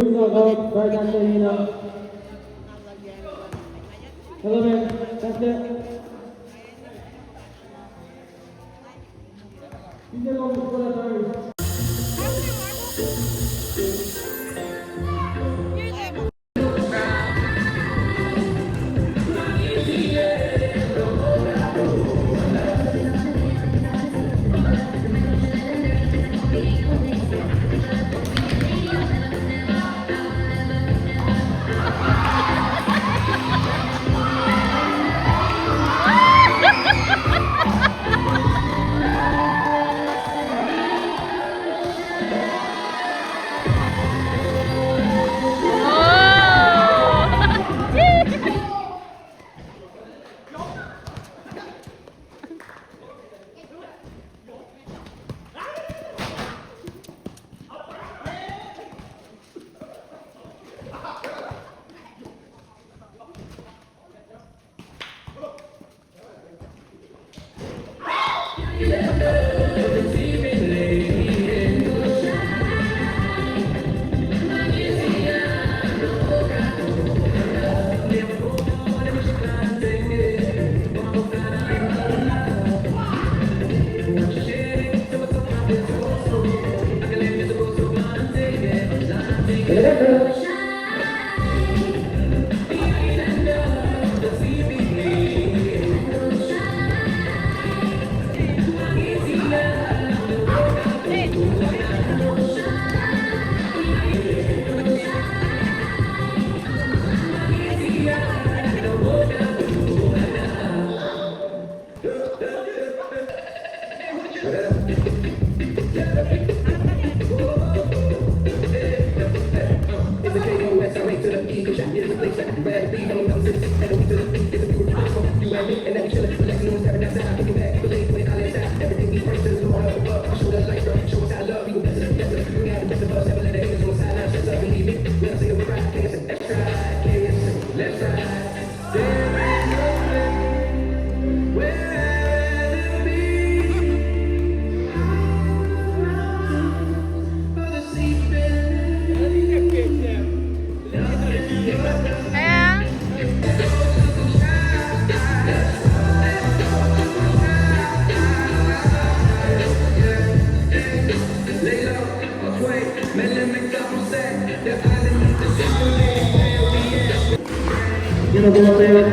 Go, guard that Hina. Element, that's it. You can go for the third.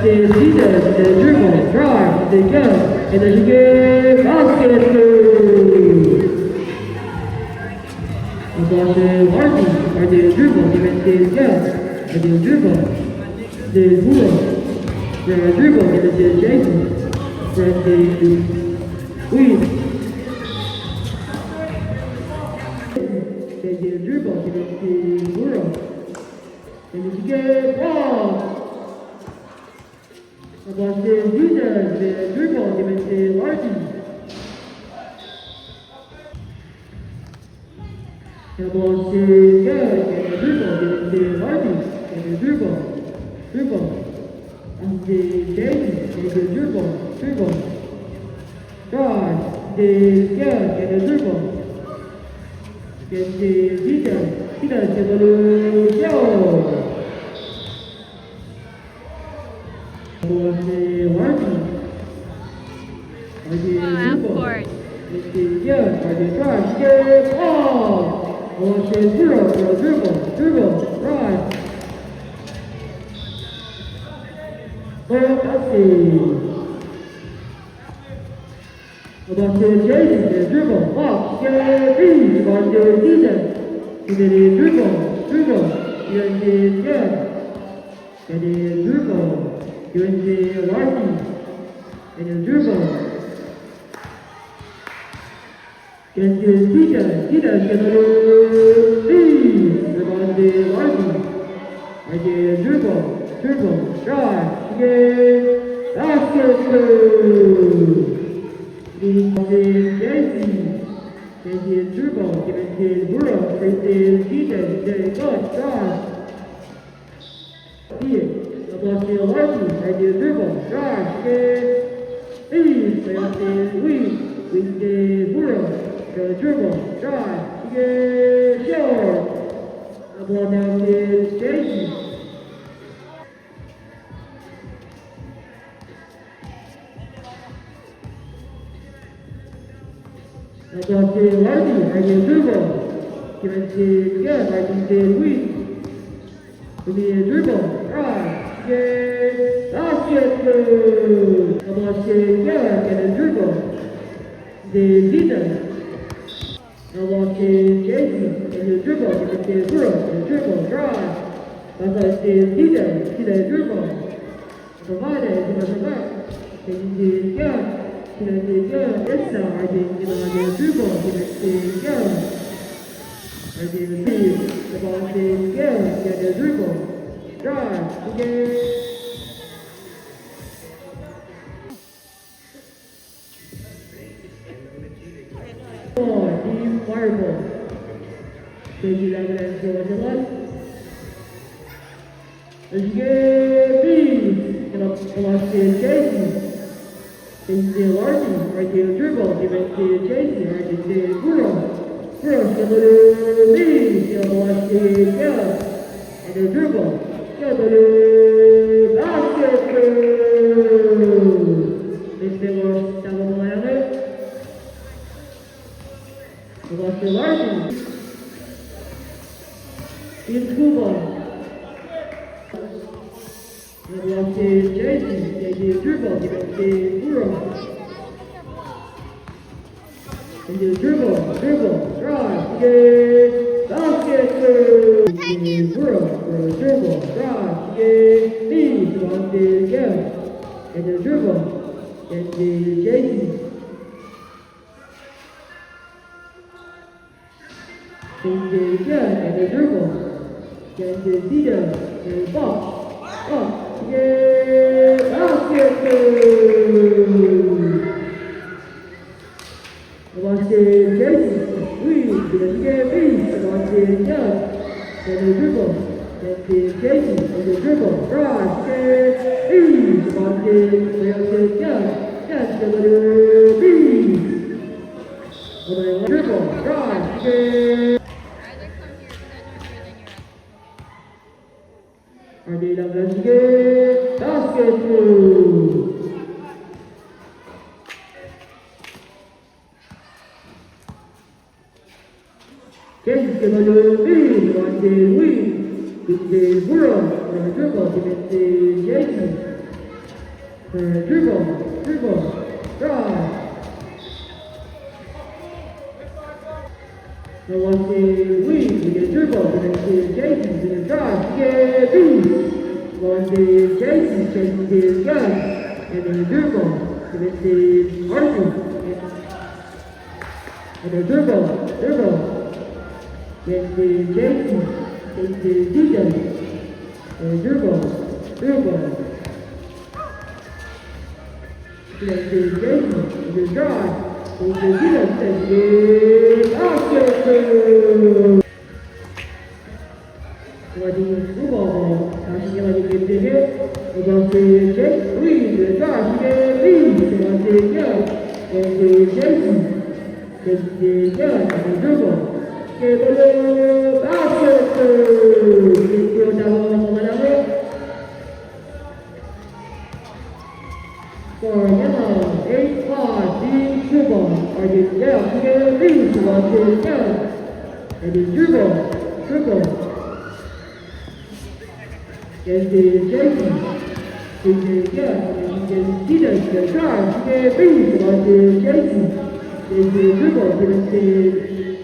Leaders, dribble, drive, they go, and then you get basket. Martin, dribble, defensive go, and then dribble, the Huro, the dribble, and then Jason, from the Queen. They dribble, and then the Huro, and then you get ball. About the leaders, the dribble, given to Martin. About the good, and the dribble, given to Martin, and the dribble. And the Jason, and the dribble. God, the good, and the dribble. And the leaders, and the go. Dribble, right. About the Jason, dribble, box, get B, about the Jason, dribble, and the good, and the dribble, and the Martin, and the dribble. And the Tita, get a B, about the Martin, and the dribble, drive, get basket. The Jason, and the dribble, and the Burrow, and the Tita, the God, drive. About the Martin, and the dribble, drive, get B, and the wing, with the Burrow. The dribble, drive, get short. ball down to Jason. The ball to Lardy, right dribble. Given to Gun, right to Luis. With the dribble, right, get basket. The ball to Gun, and a dribble. The leader. The ball to Jason, and the dribble, given to Burrow, the dribble, drive. That's the leader, to the dribble. Provided, to the back. Taking the Gun. It's I think the dribble, go. I think the ball is go, get the dribble, drive, again. Team Fireball. Page 11 and so on the left. Let's get B. And up the last is Jason. It's the Lardy, right there, dribble, give it to Jason, right there, Burrow. Burrow, give it to me, give it to Gun, and the dribble, give it to basket. Next they were double layup. The last to Lardy. In Kuba. The last to Jason, Jason dribble, give it to Burrow. And the dribble, drive, get basket. Burrow, dribble, drive, get lead, on the go. And the dribble, and the Jason. And the gun, and the dribble. And the leader, and the box. Up, get basket. Watch the Jason, Reed, the get watch the Gun, and the dribble, and the Jason, and the dribble, drive, get Reed, watch the Gun, yes, the Reed, and the dribble, drive, get Ardila Gasket, basket. Jason give it to me, on the wing, with the Burrow, the dribble, give it to Jason. The dribble, drive. Now on the wing, with the dribble, give it to Jason, to the drive, get beat. On the Jason, chasing the Gun, and the dribble, give it to Archie. And the dribble. Get the Jason, get the Deacon, and dribble. Get the Jason, the drive, and the Deacon, and the basket. Lagi football, kasih lagi game dia, about the Jason, the drive, get the about the Gun, and the Jason, get the Gun, and the dribble. Get the basket. Kita dah menang. For yellow, 8-5, the dribble. Are you there? Get the lead to watch the Gun. And the dribble. Get the Jason. Get the Gun. And the Steelers, the drive. Get the lead to watch the Jason. Get the dribble. Get the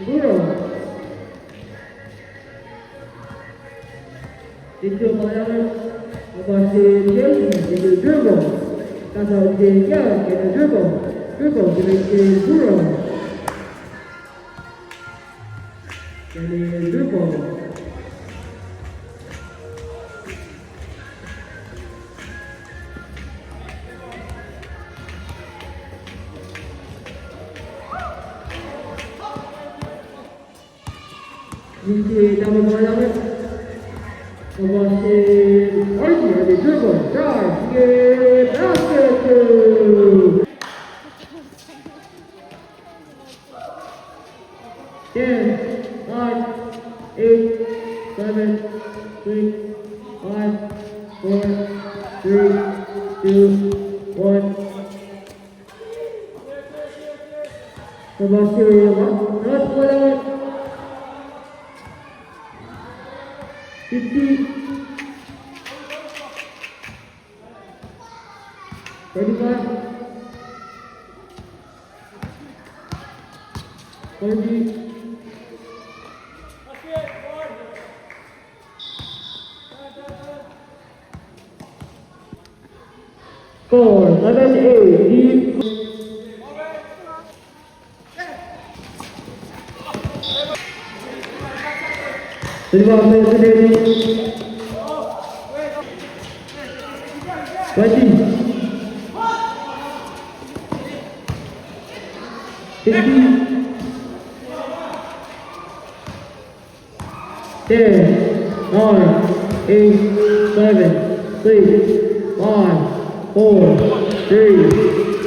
Burrow. Into Malayan, about the Jason, and the dribble. That's how the Gun, and the dribble, to make the Burrow. And the dribble. Into double Malayan. About the Archie, the dribble, drive, get basket. 10, 9, 8, 7, 3, 5, 4, 3, 2, 1. Termasuk last bola 50, 35, 40. Score 11-8. Deep. Terima kasih sendiri. 20, 50, 10, 9, 8, 7, 6, 5, 4, 3,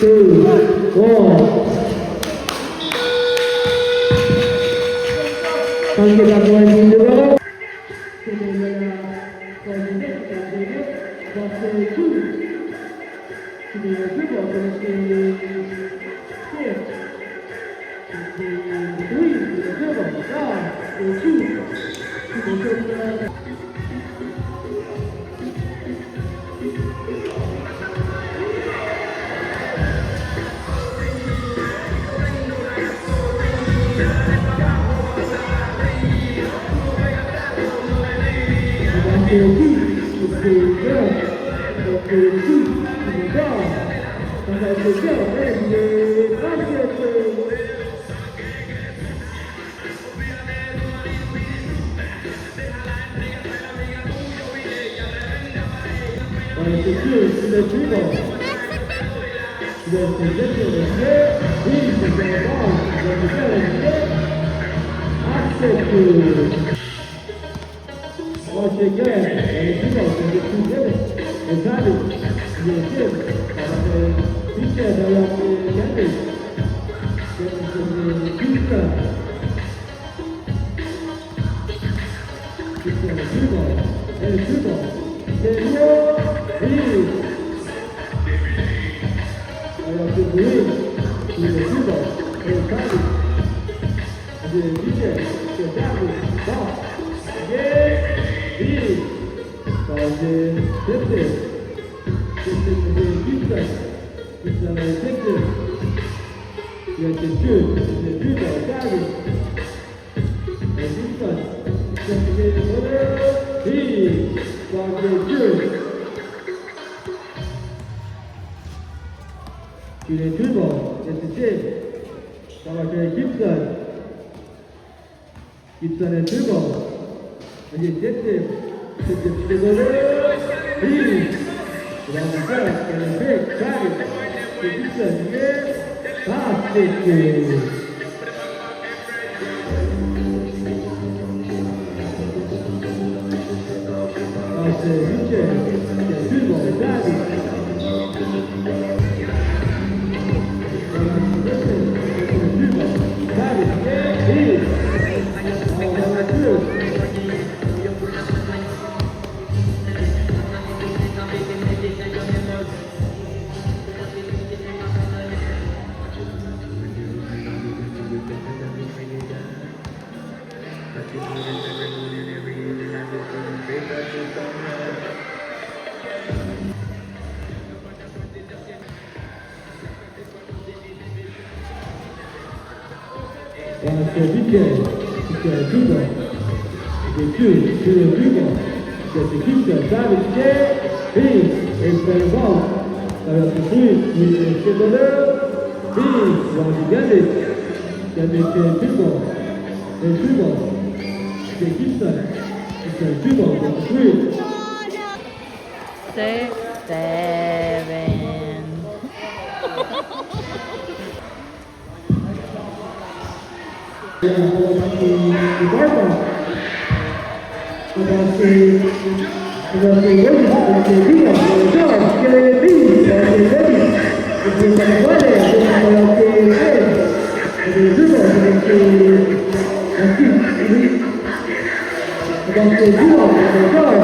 2, 1. Thank you, Dr. Wajindra. Gibson and dribble. Again, Gibson. Gibson to the left. Around the back. And a big target. Gibson, yeah. Pass it. Against the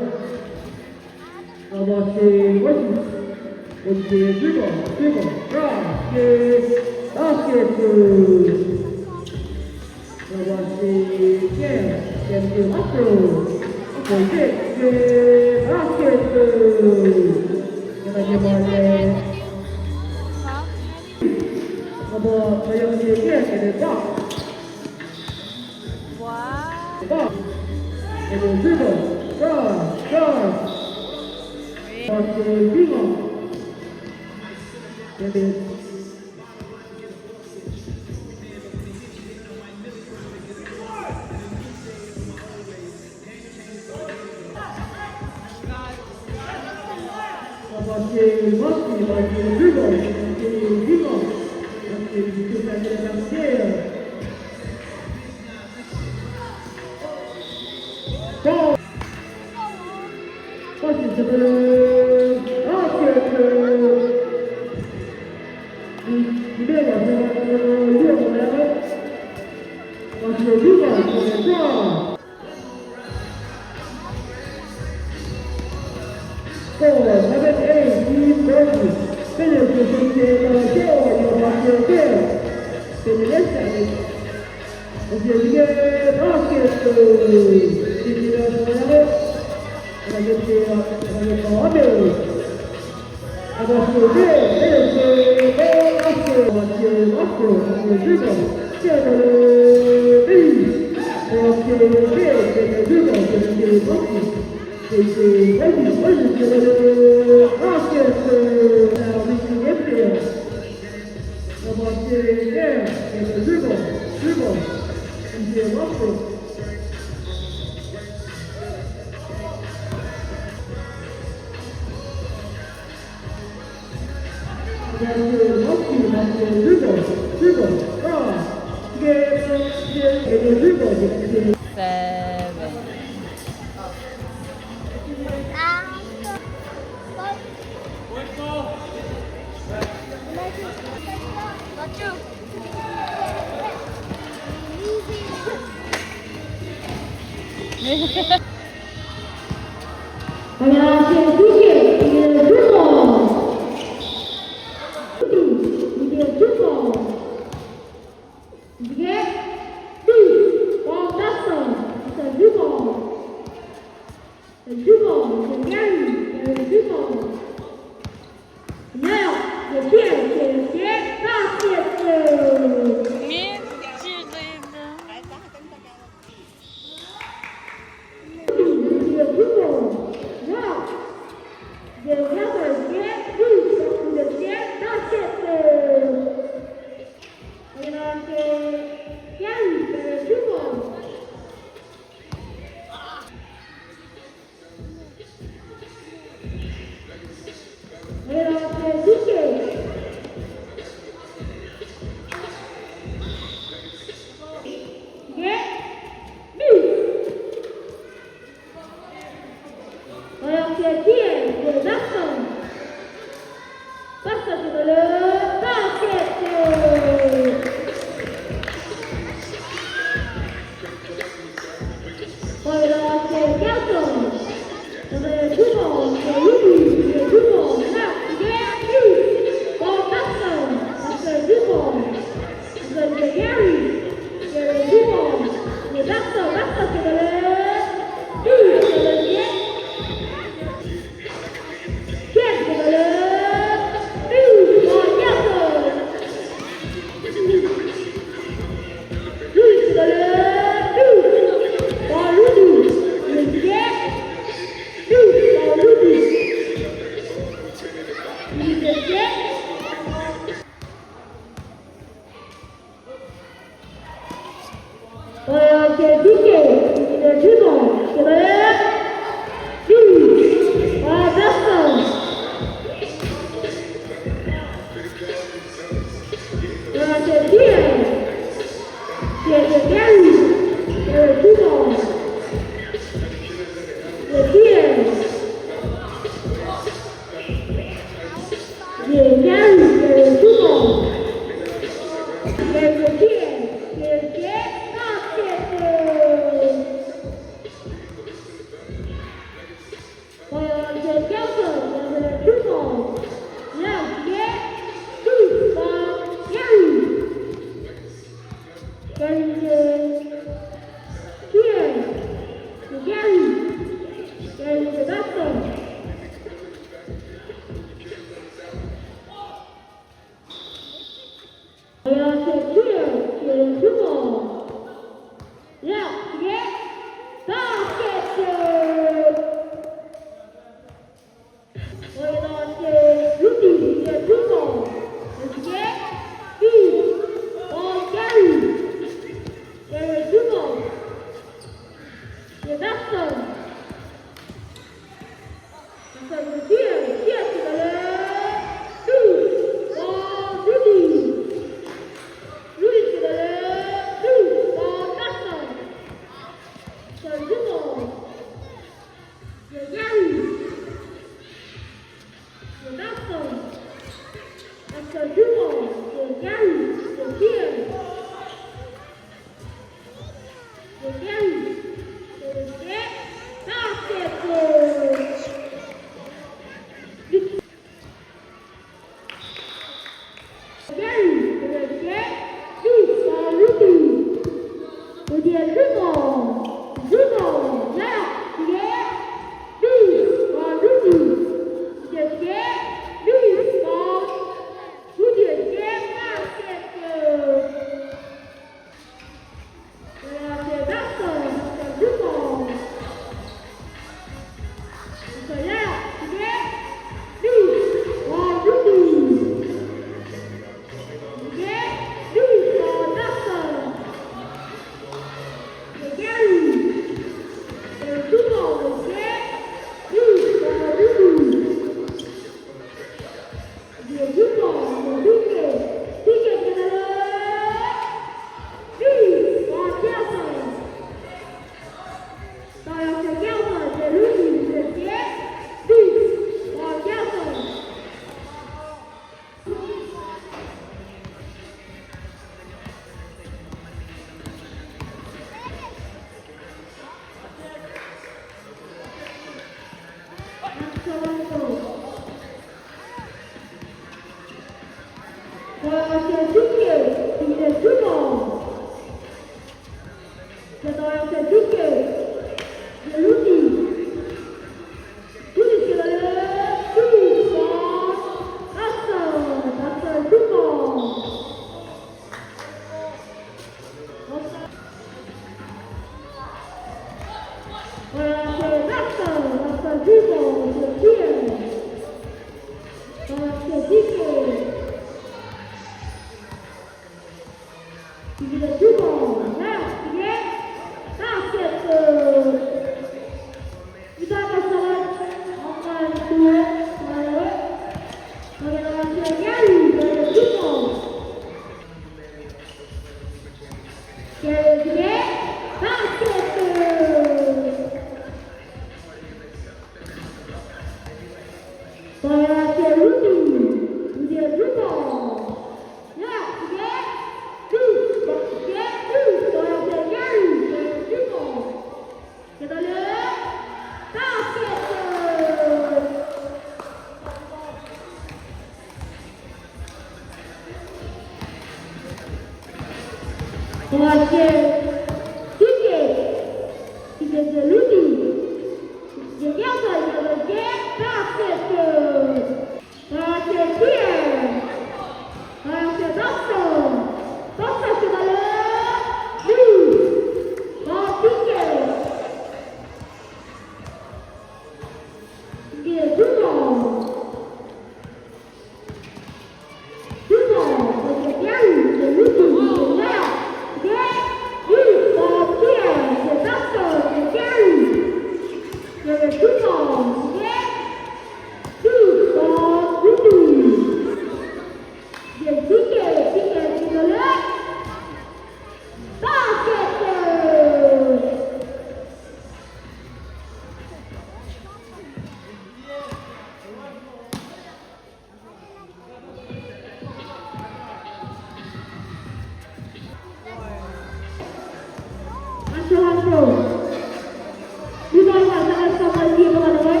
Rebound pasangan sama lagi teman-teman.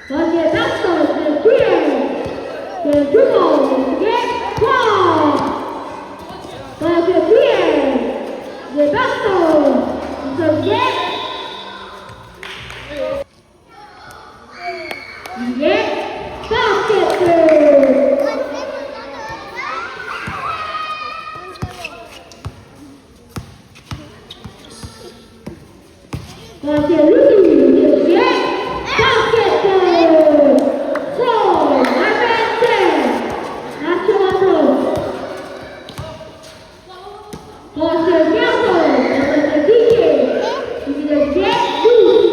Bagian dasar dan kian dan juga get ball. Bagian kian dan dasar dan get basket. Bagian lagi get basket. So, national approach. Bagian jatuh, bagian tinggi, bagian get loose.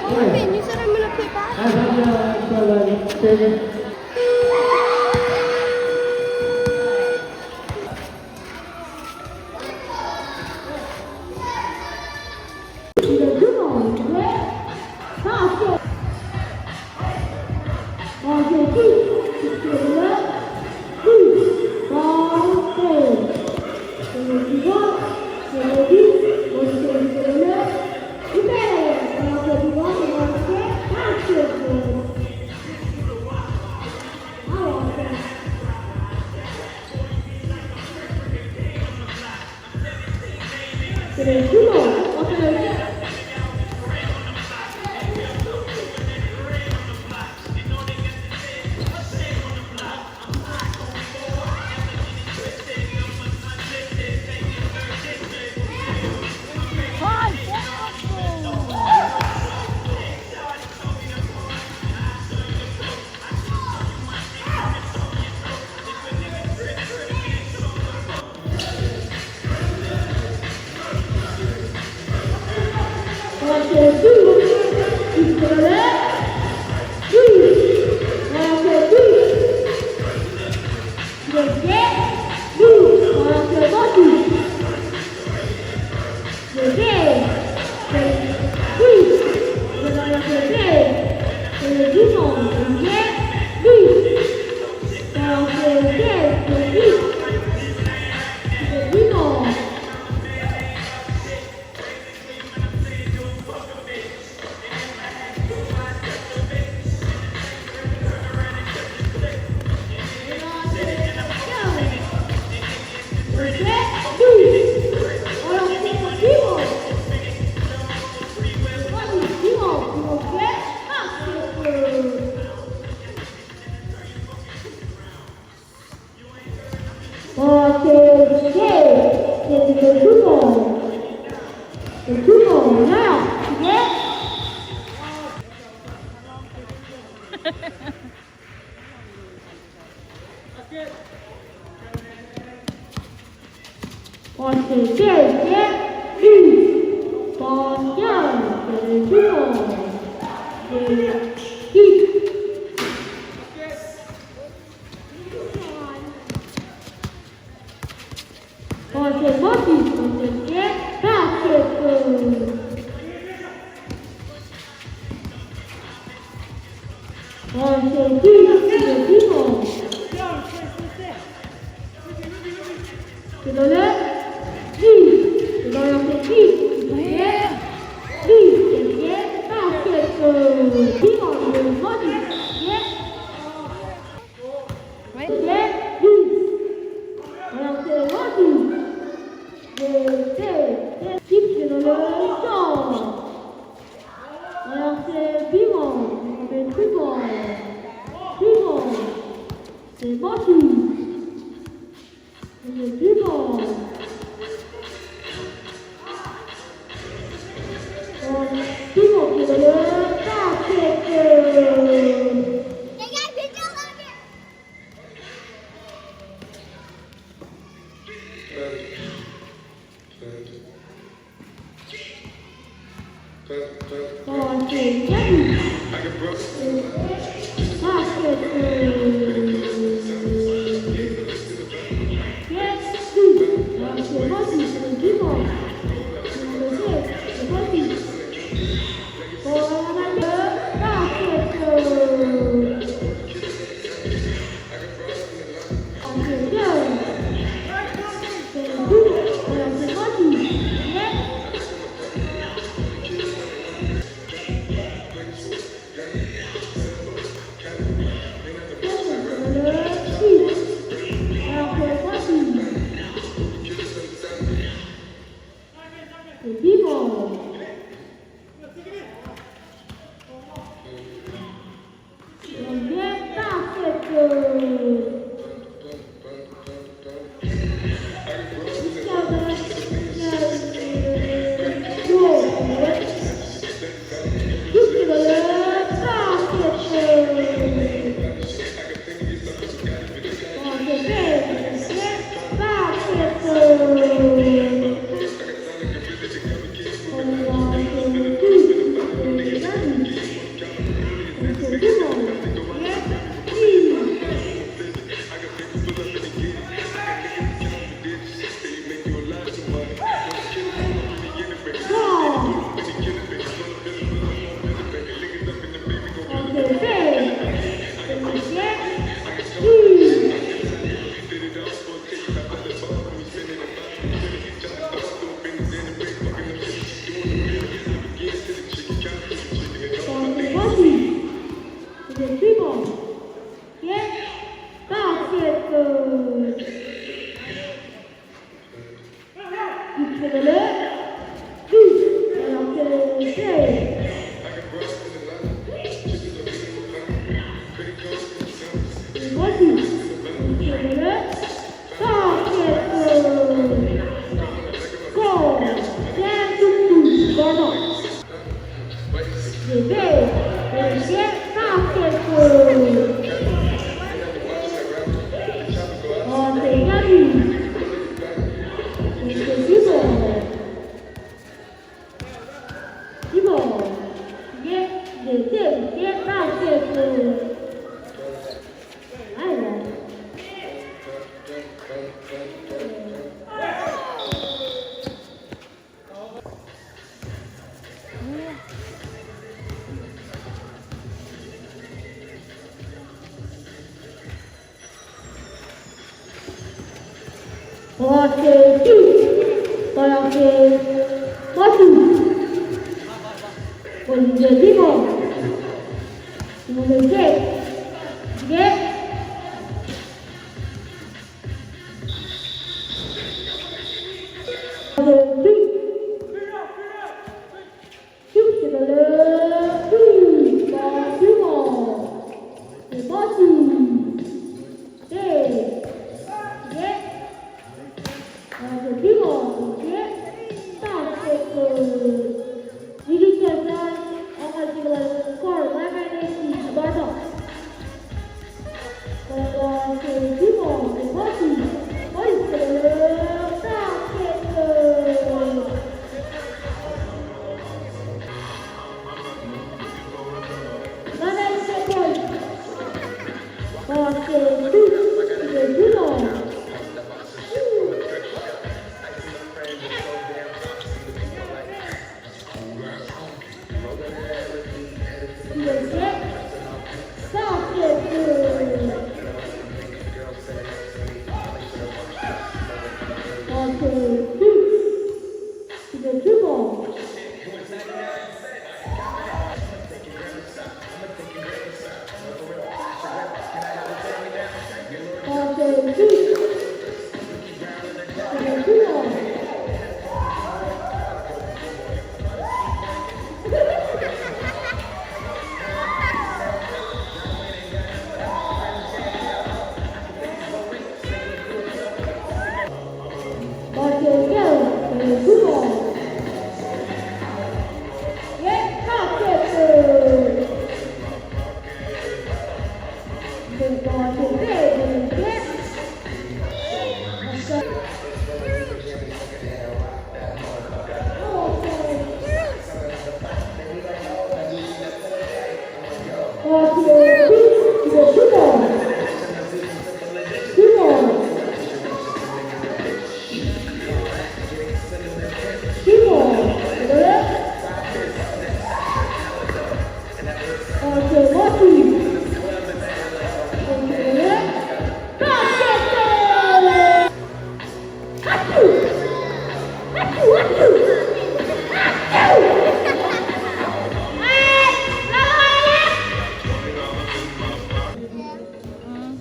Open, you said I'm gonna play basketball. Bimon, the body. Yeah. Right? Yeah, please. Alors c'est Rocky. C'est Keep sur le champ. Alors c'est Bimon, c'est Bimon. Bimon. C'est Rocky. C'est Bimon. Bimon qui est le basket. Còn chuyển nhất basket. Yes, còn chuyển mất thì Bimon.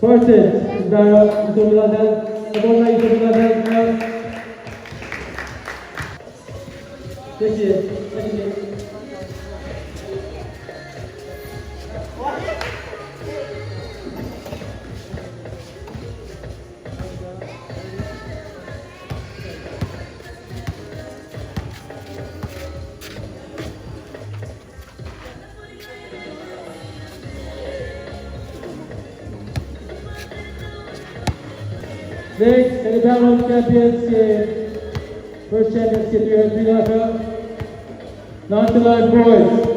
Forces, Isbaro, Isumuladan, Sabona Isumuladan, Peki. Next, the Paralympic champions, first champions get your three knockout. Nonchalant boys.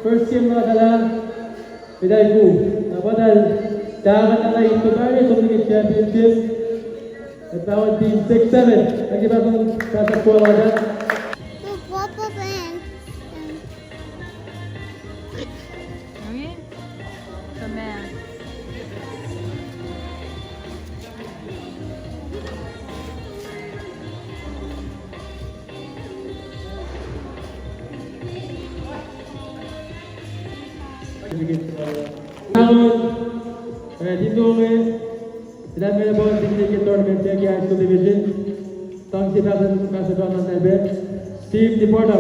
First game mga kala, Piday Gu. Napadal, dapat na tayo ito tayo sa League Championship. At bawat team 6-7. Nagiba kong sasakwa wala. The purple band. Oui, the man. Dito में sinabi na po ang Ticket Tournament sa High School Division. Tang si Macedon ng Nelbe. Steve Deporto.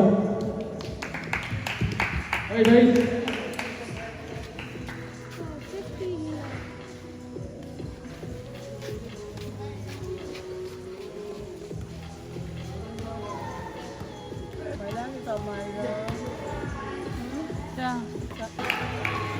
Okay guys. Yeah.